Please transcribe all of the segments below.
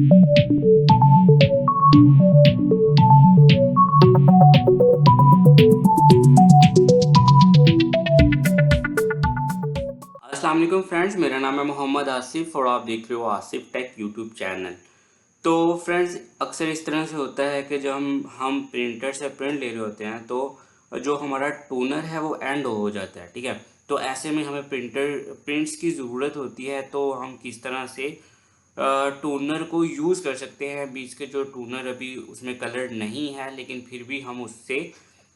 अस्सलाम वालेकुम फ्रेंड्स, मेरा नाम है मोहम्मद आसिफ और आप देख रहे हो आसिफ टेक यूट्यूब चैनल। तो फ्रेंड्स, अक्सर इस तरह से होता है कि जब हम प्रिंटर से प्रिंट ले रहे होते हैं तो जो हमारा टोनर है वो एंड हो जाता है, ठीक है। तो ऐसे में हमें प्रिंट्स की ज़रूरत होती है, तो हम किस तरह से टोनर को यूज़ कर सकते हैं। बीच के जो टोनर अभी उसमें कलर नहीं है, लेकिन फिर भी हम उससे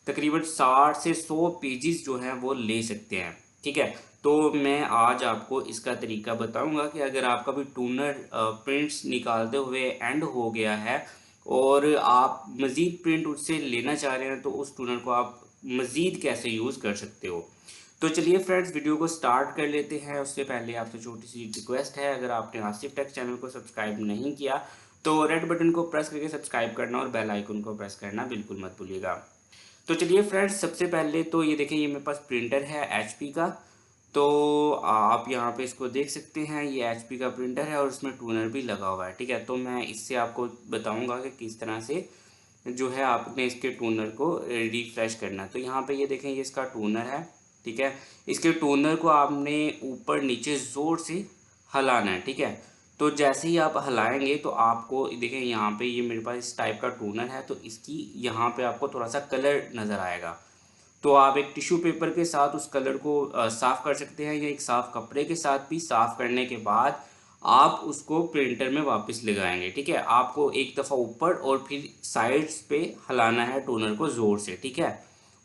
तकरीबन 60 से 100 पेजेस जो हैं वो ले सकते हैं, ठीक है। तो मैं आज आपको इसका तरीका बताऊंगा कि अगर आपका भी टोनर प्रिंट्स निकालते हुए एंड हो गया है और आप मज़ीद प्रिंट उससे लेना चाह रहे हैं, तो उस टोनर को आप मज़ीद कैसे यूज़ कर सकते हो। तो चलिए फ्रेंड्स, वीडियो को स्टार्ट कर लेते हैं। उससे पहले आपसे छोटी सी रिक्वेस्ट है, अगर आपने आसिफ टेक चैनल को सब्सक्राइब नहीं किया तो रेड बटन को प्रेस करके सब्सक्राइब करना और बेल आइकन को प्रेस करना बिल्कुल मत भूलिएगा। तो चलिए फ्रेंड्स, सबसे पहले तो ये देखें, ये मेरे पास प्रिंटर है एचपी का। तो आप यहाँ पे इसको देख सकते हैं, ये एचपी का प्रिंटर है और इसमें टूनर भी लगा हुआ है, ठीक है। तो मैं इससे आपको बताऊंगा कि किस तरह से जो है आपने इसके टूनर को रिफ्रेश करना है। तो यहाँ पे ये देखें, ये इसका टूनर है, ठीक है। इसके टूनर को आपने ऊपर नीचे ज़ोर से हिलाना है, ठीक है। तो जैसे ही आप हिलाएंगे तो आपको देखें, यहाँ पे ये मेरे पास इस टाइप का टूनर है, तो इसकी यहाँ पे आपको थोड़ा सा कलर नज़र आएगा। तो आप एक टिश्यू पेपर के साथ उस कलर को साफ़ कर सकते हैं, या एक साफ़ कपड़े के साथ भी। साफ़ करने के बाद आप उसको प्रिंटर में वापस लगाएंगे, ठीक है। आपको एक दफ़ा ऊपर और फिर साइड्स पे हिलाना है टोनर को ज़ोर से, ठीक है।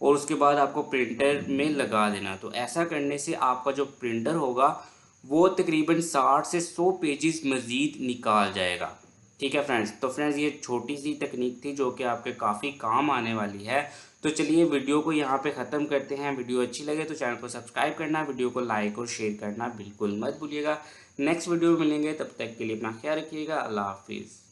और उसके बाद आपको प्रिंटर में लगा देना। तो ऐसा करने से आपका जो प्रिंटर होगा वो तकरीबन 60 से 100 पेजेस मज़ीद निकाल जाएगा, ठीक है फ्रेंड्स। तो फ्रेंड्स, ये छोटी सी तकनीक थी जो कि आपके काफ़ी काम आने वाली है। तो चलिए वीडियो को यहाँ पे ख़त्म करते हैं। वीडियो अच्छी लगे तो चैनल को सब्सक्राइब करना, वीडियो को लाइक और शेयर करना बिल्कुल मत भूलिएगा। नेक्स्ट वीडियो में मिलेंगे, तब तक के लिए अपना ख्याल रखिएगा। अल्लाह हाफिज़।